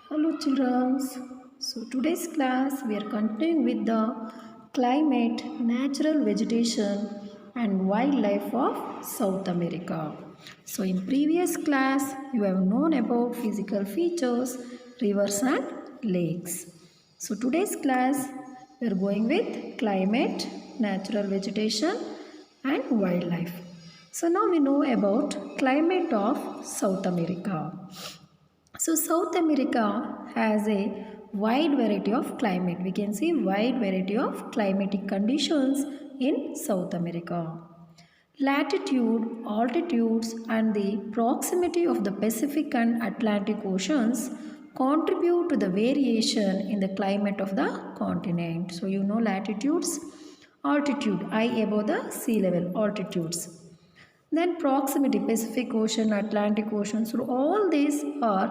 Hello children. So today's class we are continuing with the climate, natural vegetation and wildlife of South America. So in previous class you have known about physical features, rivers and lakes. So today's class we are going with climate, natural vegetation and wildlife. So now we know about climate of South America. So South America has a wide variety of climate. We can see wide variety of climatic conditions in South America. Latitude, altitudes and the proximity of the Pacific and Atlantic Oceans contribute to the variation in the climate of the continent. So you know latitudes, altitude, high above the sea level, altitudes. Then proximity, Pacific Ocean, Atlantic Ocean. So all these are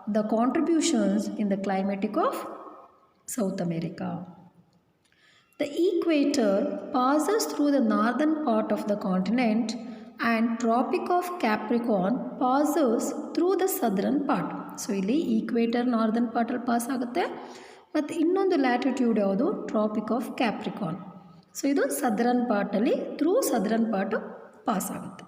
the contributions in the climatic of South America. The equator passes through the northern part of the continent and Tropic of Capricorn passes through the southern part. So ಇಲ್ಲಿ equator northern ಪಾರ್ಟಲ್ಲಿ pass ಆಗುತ್ತೆ ಮತ್ತು ಇನ್ನೊಂದು latitude ಯಾವುದು tropic of Capricorn. So ಇದು southern ಪಾರ್ಟಲ್ಲಿ through southern part pass ಆಗುತ್ತೆ.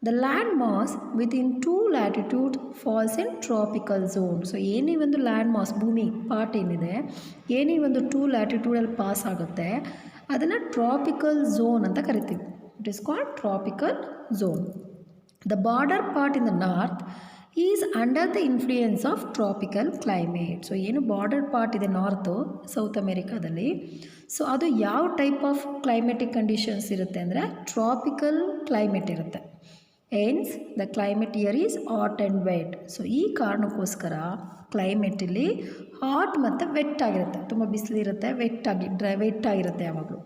The land mass within two latitudes falls in tropical zone. So ಏನೇ ಒಂದು ಲ್ಯಾಂಡ್ ಮಾಸ್ ಭೂಮಿ ಪಾರ್ಟ್ ಏನಿದೆ ಏನೇ ಒಂದು ಟೂ ಲ್ಯಾಟಿಟ್ಯೂಡಲ್ಲಿ ಪಾಸ್ ಆಗುತ್ತೆ ಅದನ್ನು ಟ್ರಾಪಿಕಲ್ ಝೋನ್ ಅಂತ ಕರಿತೀವಿ. It is called tropical zone. The border part in the north is under the influence of tropical climate. So ಏನು ಬಾರ್ಡರ್ ಪಾರ್ಟ್ ಇದೆ ನಾರ್ತು ಸೌತ್ ಅಮೇರಿಕಾದಲ್ಲಿ, ಸೊ ಅದು ಯಾವ ಟೈಪ್ ಆಫ್ ಕ್ಲೈಮೆಟಿಕ್ ಕಂಡೀಷನ್ಸ್ ಇರುತ್ತೆ ಅಂದರೆ ಟ್ರಾಪಿಕಲ್ ಕ್ಲೈಮೇಟ್ ಇರುತ್ತೆ. Hence the climate year is hot and vet. So ಈ ಕಾರಣಕ್ಕೋಸ್ಕರ ಕ್ಲೈಮೇಟಲ್ಲಿ hot ಮತ್ತು ವೆಟ್ ಆಗಿರುತ್ತೆ, ತುಂಬ ಬಿಸಿಲಿರುತ್ತೆ, ವೆಟ್ ಆಗಿರುತ್ತೆ ಯಾವಾಗಲೂ.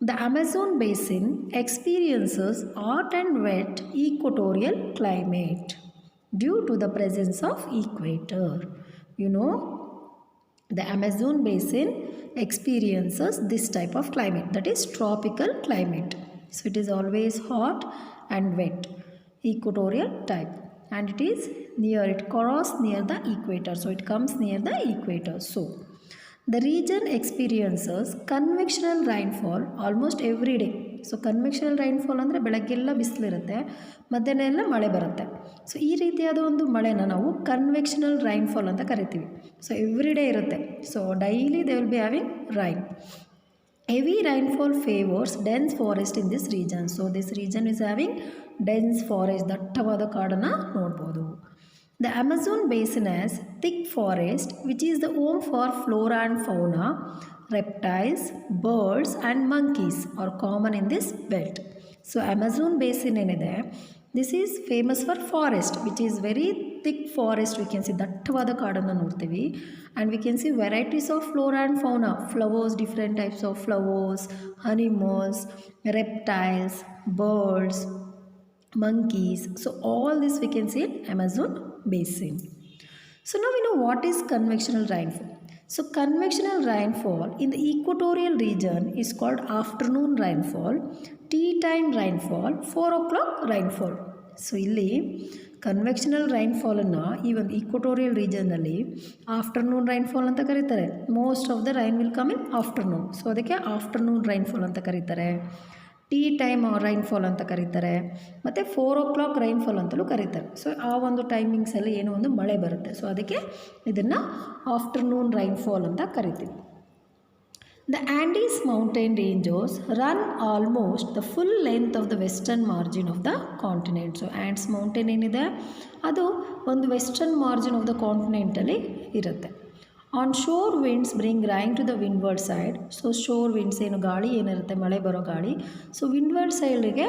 The Amazon basin experiences hot and wet equatorial climate due to the presence of equator. You know, the Amazon basin experiences this type of climate, that is tropical climate. So it is always hot and wet, equatorial type, and it crosses near the equator. So it comes near the equator. So the region experiences convectional rainfall almost every day. So convectional rainfall ಅಂದರೆ ಬೆಳಗ್ಗೆಲ್ಲ ಬಿಸಿಲಿರುತ್ತೆ, ಮಧ್ಯಾಹ್ನ ಎಲ್ಲ ಮಳೆ ಬರುತ್ತೆ. So ಈ ರೀತಿಯಾದ ಒಂದು ಮಳೆನ ನಾವು convectional rainfall ಅಂತ ಕರಿತೀವಿ. ಸೊ ಎವ್ರಿ ಡೇ ಇರುತ್ತೆ. So daily they will be having rain. Heavy rainfall favours dense forest in this region. So this region is having dense forest, ದಟ್ಟವಾದ ಕಾಡನ್ನು ನೋಡ್ಬೋದು. The Amazon basin has thick forest which is the home for flora and fauna. Reptiles, birds and monkeys are common in this belt. So Amazon basin ಏನಿದೆ, this is famous for forest which is very thick forest. We can see ದಟ್ಟವಾದ ಕಾಡನ್ನು ನೋಡ್ತೀವಿ. And we can see varieties of flora and fauna, flowers, different types of flowers, animals, reptiles, birds, monkeys. So all this we can see in Amazon basin. So now we know what is convectional rainfall. So convectional rainfall in the equatorial region is called afternoon rainfall, tea time rainfall, 4 o'clock rainfall. So ಇಲ್ಲಿ convectional ರೈನ್ಫಾಲನ್ನು ಈ ಒಂದು equatorial ರೀಜನ್ನಲ್ಲಿ afternoon rainfall ಅಂತ ಕರೀತಾರೆ. Most of the rain will come in afternoon. So ಅದಕ್ಕೆ afternoon rainfall ಅಂತ ಕರೀತಾರೆ. Tea time rainfall ಅಂತ ಕರೀತಾರೆ, ಮತ್ತು 4 o'clock ರೈನ್ಫಾಲ್ ಅಂತಲೂ ಕರೀತಾರೆ. ಸೊ ಆ ಒಂದು ಟೈಮಿಂಗ್ಸಲ್ಲಿ ಏನೋ ಒಂದು ಮಳೆ ಬರುತ್ತೆ. ಸೊ ಅದಕ್ಕೆ ಇದನ್ನು ಆಫ್ಟರ್ನೂನ್ ರೈನ್ಫಾಲ್ ಅಂತ ಕರಿತೀವಿ. The Andes mountain ranges run almost the full length of the western margin of the continent. So Andes mountain ಏನಿದೆ ಅದು ಒಂದು ವೆಸ್ಟರ್ನ್ ಮಾರ್ಜಿನ್ ಆಫ್ ದ ಕಾಂಟಿನೆಂಟಲ್ಲಿ ಇರುತ್ತೆ. Onshore winds bring rain to the windward side. So shore winds ಏನು ಗಾಳಿ ಏನಿರುತ್ತೆ, ಮಳೆ ಬರೋ ಗಾಳಿ. ಸೊ ವಿಂಡ್ವರ್ಡ್ ಸೈಡ್ಗೆ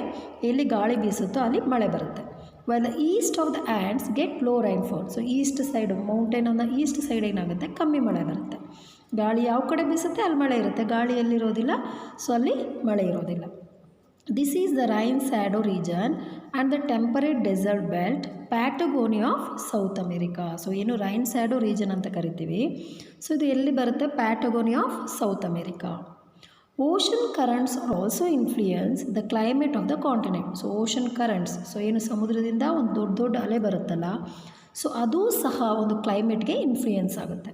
ಎಲ್ಲಿ ಗಾಳಿ ಬೀಸುತ್ತೋ ಅಲ್ಲಿ ಮಳೆ ಬರುತ್ತೆ. While the east of the Andes get low rainfall. So east side mountain on the east side ಏನಾಗುತ್ತೆ, ಕಮ್ಮಿ ಮಳೆ ಬರುತ್ತೆ. ಗಾಳಿ ಯಾವ ಕಡೆ ಬೀಸುತ್ತೆ ಅಲ್ಲಿ ಮಳೆ ಇರುತ್ತೆ, ಗಾಳಿ ಎಲ್ಲಿರೋದಿಲ್ಲ ಸೊ ಅಲ್ಲಿ ಮಳೆ ಇರೋದಿಲ್ಲ. This is the rain shadow region and the temperate desert belt Patagonia of South America. So ಏನು ರೈನ್ ಸ್ಯಾಡೋ ರೀಜನ್ ಅಂತ ಕರಿತೀವಿ. ಸೊ ಇದು ಎಲ್ಲಿ ಬರುತ್ತೆ, Patagonia of South America. Ocean currents are also influence the climate of the continent. So ocean currents, so ಏನು ಸಮುದ್ರದಿಂದ ಒಂದು ದೊಡ್ಡ ದೊಡ್ಡ ಅಲೆ ಬರುತ್ತಲ್ಲ, ಸೊ ಅದು ಸಹ ಒಂದು ಕ್ಲೈಮೇಟ್ಗೆ ಇನ್ಫ್ಲೂಯೆನ್ಸ್ ಆಗುತ್ತೆ.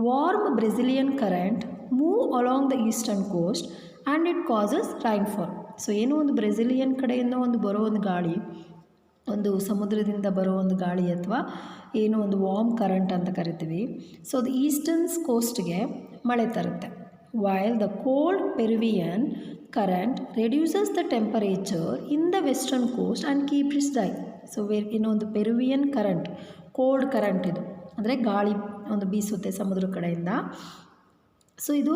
Warm Brazilian current move along the eastern coast and it causes rainfall. So ಏನೋ ಒಂದು ಬ್ರೆಸಿಲಿಯನ್ ಕಡೆಯಿಂದ ಬರೋ ಒಂದು ಗಾಳಿ, ಒಂದು ಸಮುದ್ರದಿಂದ ಬರೋ ಒಂದು ಗಾಳಿ ಅಥವಾ ಏನೋ ಒಂದು ವಾರ್ಮ್ ಕರೆಂಟ್ ಅಂತ ಕರಿತೀವಿ. ಸೊ ಅದು ಈಸ್ಟರ್ನ್ಸ್ ಕೋಸ್ಟ್ಗೆ ಮಳೆ ತರುತ್ತೆ. While the cold Peruvian current reduces the temperature in the western coast and keep its dry. So ಇನ್ನೊಂದು ಪೆರುವಿಯನ್ ಕರೆಂಟ್, ಕೋಲ್ಡ್ ಕರೆಂಟ್ ಇದು, ಅಂದರೆ ಗಾಳಿ ಒಂದು ಬೀಸುತ್ತೆ ಸಮುದ್ರ ಕಡೆಯಿಂದ. ಸೊ ಇದು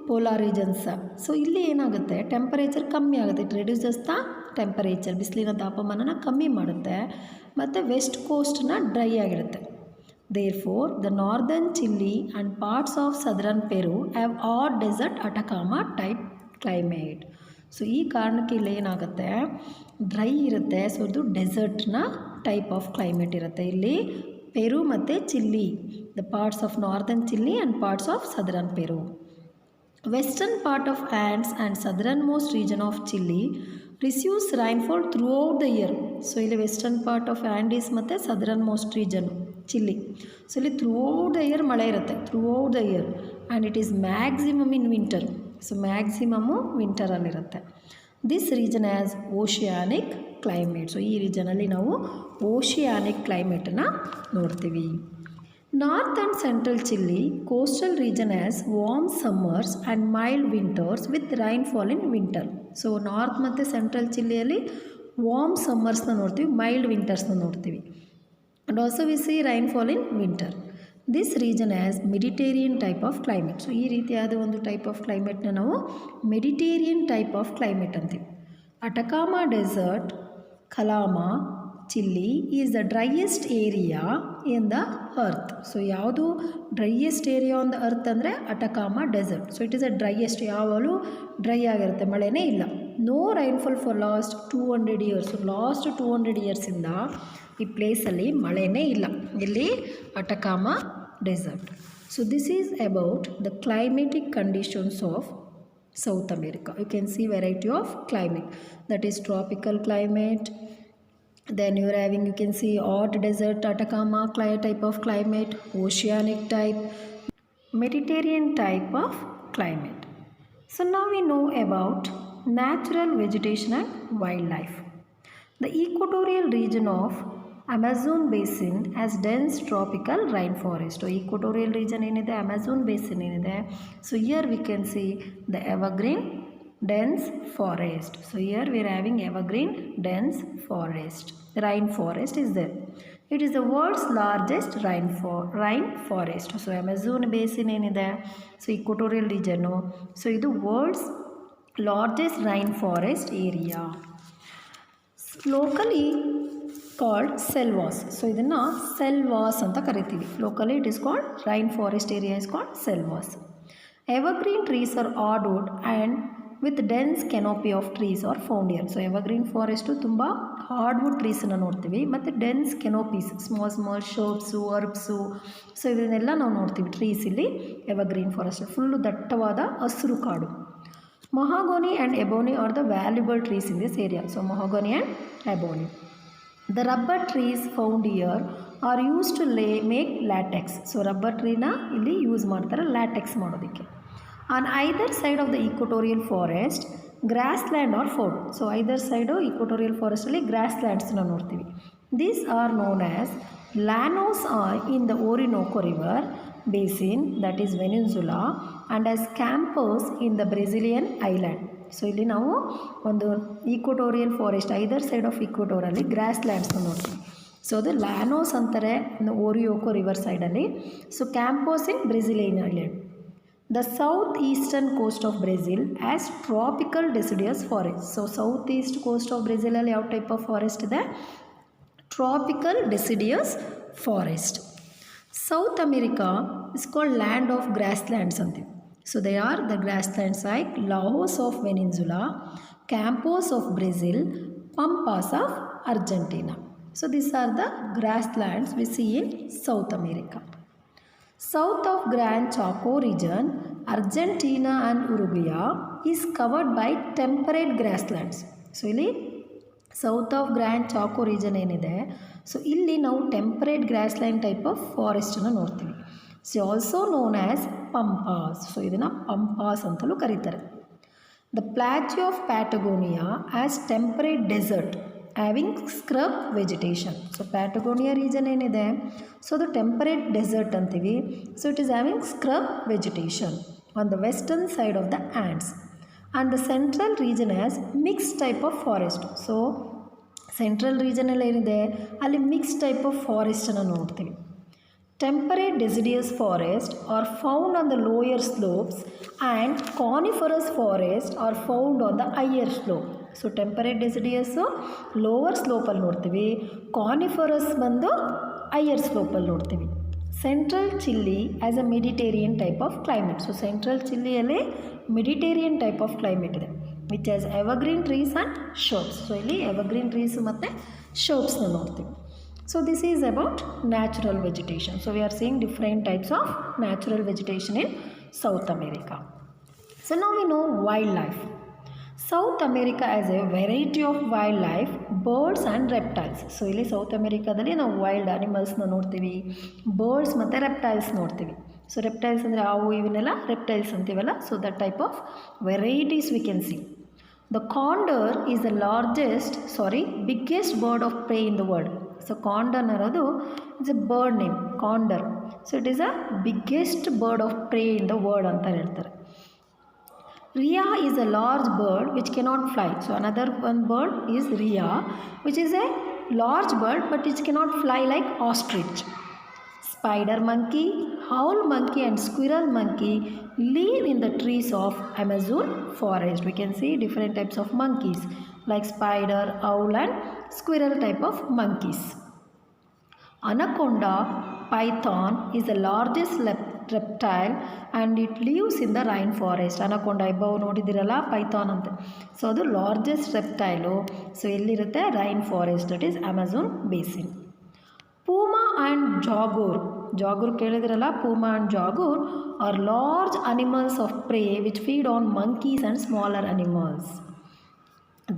ಪೋಲಾರ್ ರೀಜನ್ಸ್. ಸೊ ಇಲ್ಲಿ ಏನಾಗುತ್ತೆ, ಟೆಂಪರೇಚರ್ ಕಮ್ಮಿ ಆಗುತ್ತೆ. ಇಟ್ ರೆಡ್ಯೂಸಸ್ ದ ಟೆಂಪರೇಚರ್, ಬಿಸಿಲಿನ ತಾಪಮಾನನ ಕಮ್ಮಿ ಮಾಡುತ್ತೆ, ಮತ್ತು ವೆಸ್ಟ್ ಕೋಸ್ಟ್ನ ಡ್ರೈ ಆಗಿರುತ್ತೆ. Therefore the northern Chile and parts of southern Peru have are desert Atacama type climate. So ಈ ಕಾರಣಕ್ಕೆ ಇಲ್ಲಿ ಏನಾಗುತ್ತೆ, ಡ್ರೈ ಇರುತ್ತೆ. ಸೊ ಇದು ಡೆಸರ್ಟ್ನ ಟೈಪ್ ಆಫ್ ಕ್ಲೈಮೇಟ್ ಇರುತ್ತೆ ಇಲ್ಲಿ. ಪೆರು ಮತ್ತು Chile, the parts of northern Chile and parts of southern Peru. Western part of Andes and southernmost region of Chile receives rainfall throughout the year. So ಇಲ್ಲಿ western part of Andes ಮತ್ತು southernmost region Chile. So ಇಲ್ಲಿ throughout the year ಮಳೆ ಇರುತ್ತೆ, throughout the year, and it is maximum in winter. So maximum ವಿಂಟರಲ್ಲಿರುತ್ತೆ. This region has oceanic climate. So ಈ ರೀಜನಲ್ಲಿ ನಾವು oceanic ಕ್ಲೈಮೇಟನ್ನು ನೋಡ್ತೀವಿ. North and central chilli coastal region as warm summers and mild winters with rainfall in winter. So north ಮತ್ತು central ಚಿಲ್ಲಿಯಲ್ಲಿ warm ಸಮ್ಮರ್ಸ್ನ ನೋಡ್ತೀವಿ, mild ವಿಂಟರ್ಸ್ನ ನೋಡ್ತೀವಿ. And also we C rainfall in winter. This region as Mediterranean type of climate. So ಈ ರೀತಿಯಾದ ಒಂದು type of ಕ್ಲೈಮೇಟ್ನ ನಾವು Mediterranean type of climate ಅಂತೀವಿ. Atacama desert, Calama, Chile is the driest area in the earth. So ಯಾವುದು driest area on the earth ಅಂದರೆ Atacama desert. So it is a driest, ಯಾವಾಗಲೂ dry ಆಗಿರುತ್ತೆ, ಮಳೆನೇ ಇಲ್ಲ. No rainfall for last 200 years. Last 200 ಇಯರ್ಸಿಂದ ಈ ಪ್ಲೇಸಲ್ಲಿ ಮಳೆನೇ ಇಲ್ಲ, ಇಲ್ಲಿ Atacama desert. So this is about the climatic conditions of South America. You can see variety of climate, that is tropical climate, then you are having, you can see hot desert Atacama type of climate, oceanic type, Mediterranean type of climate. So now we know about natural vegetation and wildlife. The equatorial region of Amazon basin has dense tropical rainforest. So equatorial region ಏನಿದೆ, Amazon basin ಏನಿದೆ. So here we can see the evergreen dense forest. So here we are having evergreen dense forest. Rainforest is there. It is the world's largest rainforest. So Amazon basin ಏನಿದೆ, so equatorial region. So ಇದು world's largest rainforest area. Locally called selvas. So ಇದನ್ನು selvas ಅಂತ ಕರಿತೀವಿ. Locally it is called, rain forest area is called selvas. Evergreen trees are hardwood and with dense canopy of trees are found here. So evergreen forest ತುಂಬ hardwood ಟ್ರೀಸನ್ನು ನೋಡ್ತೀವಿ, ಮತ್ತು dense ಕೆನೋಪೀಸ್, small ಶರ್ಬ್ಸು, ಅರ್ಬ್ಸು, so ಇದನ್ನೆಲ್ಲ ನಾವು ನೋಡ್ತೀವಿ trees ಇಲ್ಲಿ. Evergreen forest full ದಟ್ಟವಾದ ಹಸಿರು ಕಾಡು. Mahogany and ebony are the valuable trees in this area. So mahogany and ebony. The rubber trees found here are used to make latex. So rubber tree na illi use ಮಾಡ್ತಾರೆ latex ಮಾಡೋದಕ್ಕೆ. On either side of the equatorial forest, grassland are found. So either side equatorial forest ಅಲ್ಲಿ grasslands na ನೋಡ್ತೀವಿ. These are known as llanos in the Orinoco River basin, that is Venezuela, and as campos in the Brazilian island. ಸೊ ಇಲ್ಲಿ ನಾವು ಒಂದು equatorial forest, either side of ಈಕ್ವಟೋರಲ್ಲಿ ಗ್ರಾಸ್ ಲ್ಯಾಂಡ್ಸ್ನ ನೋಡ್ತೀವಿ. ಸೊ ಅದು ಲ್ಯಾನೋಸ್ ಅಂತಾರೆ ಓರಿಯೋಕೋ ರಿವರ್ ಸೈಡಲ್ಲಿ. So Campos in Brazilian island. The south eastern coast of Brazil has tropical deciduous forest. So south east coast of ಬ್ರೆಜಿಲಲ್ಲಿ ಯಾವ ಟೈಪ್ ಆಫ್ ಫಾರೆಸ್ಟ್ ಇದೆ, tropical deciduous forest. South America is called land of grasslands ಅಂತೀವಿ. So they are the grasslands like Laos of Venezuela, Campos of Brazil, Pampas of Argentina. So these are the grasslands we see in South America. South of Gran Chaco region, Argentina and Uruguay is covered by temperate grasslands. So ಇಲ್ಲಿ south of Grand Chaco region ಏನಿದೆ, so ಇಲ್ಲಿ ನಾವು temperate grassland type of ಫಾರೆಸ್ಟನ್ನು ನೋಡ್ತೀವಿ. So also known as pampas. So ಇದನ್ನು pampas ಅಂತಲೂ ಕರೀತಾರೆ. The plateau of Patagonia has temperate desert having scrub vegetation. So Patagonia region ಏನಿದೆ, ಸೊ ಅದು ಟೆಂಪರೇಟ್ ಡೆಸರ್ಟ್ ಅಂತೀವಿ. So it is having scrub vegetation on the western side of the Andes. And the central region has mix type of forest. So central ರೀಜನಲ್ಲಿ ಏನಿದೆ ಅಲ್ಲಿ mix type of ಫಾರೆಸ್ಟನ್ನು ನೋಡ್ತೀವಿ. Temperate deciduous forests are found on the lower slopes and coniferous forests are found on the higher slope. So temperate deciduous lower slope ಅಲ್ಲಿ ನೋಡ್ತೀವಿ, ಕಾನಿಫರಸ್ ಬಂದು higher ಸ್ಲೋಪಲ್ಲಿ ನೋಡ್ತೀವಿ. Central Chile has a Mediterranean type of climate. So central ಚಿಲ್ಲಿಯಲ್ಲಿ Mediterranean type of climate ಇದೆ, which has evergreen trees and shrubs. So ಇಲ್ಲಿ evergreen trees ಮತ್ತು ಶೋಪ್ಸ್ನ ನೋಡ್ತೀವಿ. So this is about natural vegetation. So we are seeing different types of natural vegetation in South America. So now we know wildlife. South America has a variety of wildlife, birds and reptiles. So ಇಲ್ಲಿ south ಅಮೆರಿಕಾದಲ್ಲಿ ನಾವು wild ಅನಿಮಲ್ಸ್ನ ನೋಡ್ತೀವಿ, birds ಮತ್ತು reptiles ನೋಡ್ತೀವಿ. So reptiles ಅಂದರೆ ಅವು ಇವನ್ನೆಲ್ಲ reptiles ಅಂತೀವಲ್ಲ. So that type of varieties we can see. The condor is the biggest bird of prey in the world. So condor ಅನ್ನೋದು it's a bird name, condor. So it is a biggest bird of prey in the world ಅಂತ ಹೇಳ್ತಾರೆ. Rhea is a large bird which cannot fly. So another one bird is rhea, which is a large bird but which cannot fly like ostrich. Spider monkey, owl monkey and squirrel monkey live in the trees of Amazon forest. We can see different types of monkeys like spider, owl and squirrel type of monkeys. Anaconda python is the largest reptile and it lives in the rainforest. Anaconda ಇಬ್ಬವು ನೋಡಿದಿರಲ್ಲ, python ಅಂತ. So ಅದು largest reptile. So ಎಲ್ಲಿರುತ್ತೆ? Rainforest, that is Amazon basin. Puma and jaguar ಕೇಳಿದಿರಲ್ಲ, puma and jaguar are large animals of prey which feed on monkeys and smaller animals.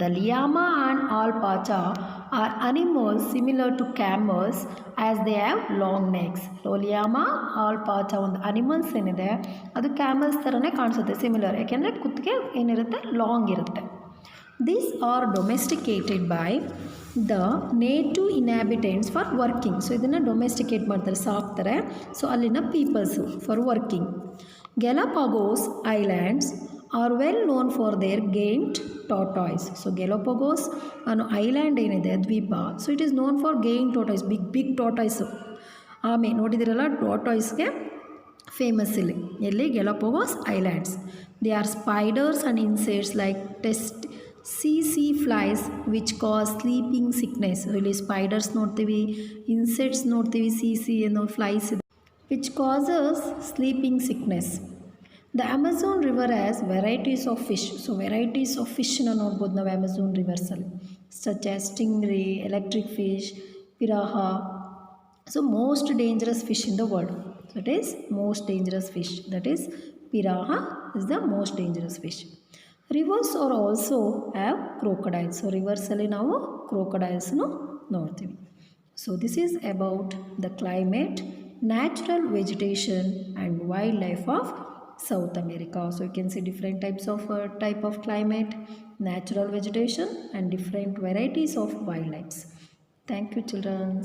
The llama and alpaca are animals similar to camels as they have long necks. So llama, alpaca ಒಂದು animals ಏನಿದೆ ಅದು camels ಥರನೇ ಕಾಣಿಸುತ್ತೆ, similar. ಯಾಕೆಂದರೆ ಕುತ್ತಿಗೆ ಏನಿರುತ್ತೆ, long ಇರುತ್ತೆ. These are domesticated by the native inhabitants for working. So ಇದನ್ನು ಡೊಮೆಸ್ಟಿಕೇಟ್ ಮಾಡ್ತಾರೆ, ಸಾಕ್ತಾರೆ. ಸೊ ಅಲ್ಲಿನ peoples for working. Galapagos islands are well known for their giant tortoise. So Galapagos ಅನ್ನೋ ಐಲ್ಯಾಂಡ್ ಏನಿದೆ, ದ್ವೀಪ, so it is known for giant tortoise, big tortoise. ಆಮೇಲೆ ನೋಡಿದಿರಲ್ಲ, ಟಾಟಾಯ್ಸ್ಗೆ ಫೇಮಸ್ ಇಲ್ಲಿ. ಎಲ್ಲಿ? Galapagos islands. They are spiders and insects like sea flies which cause sleeping sickness. ಇಲ್ಲಿ spiders ನೋಡ್ತೀವಿ, ಇನ್ಸೆಕ್ಟ್ಸ್ ನೋಡ್ತೀವಿ, ಸಿ ಅನ್ನೋ ಫ್ಲೈಸ್ ಇದೆ, which causes sleeping sickness. The Amazon river has varieties of fish. So varieties of ಫಿಶ್ನ ನೋಡ್ಬೋದು ನಾವು Amazon ರಿವರ್ಸಲ್ಲಿ, such as stingray, electric fish, piranha. So most dangerous fish in the world, that is most dangerous fish, that is piranha is the most dangerous fish. Rivers are also have crocodiles. So ರಿವರ್ಸಲ್ಲಿ ನಾವು ಕ್ರೋಕೊಡೈಲ್ಸ್ನು ನೋಡ್ತೀವಿ. So this is about the climate, natural vegetation and wildlife of South America. So you can see different type of climate, natural vegetation and different varieties of wildlife. Thank you, children.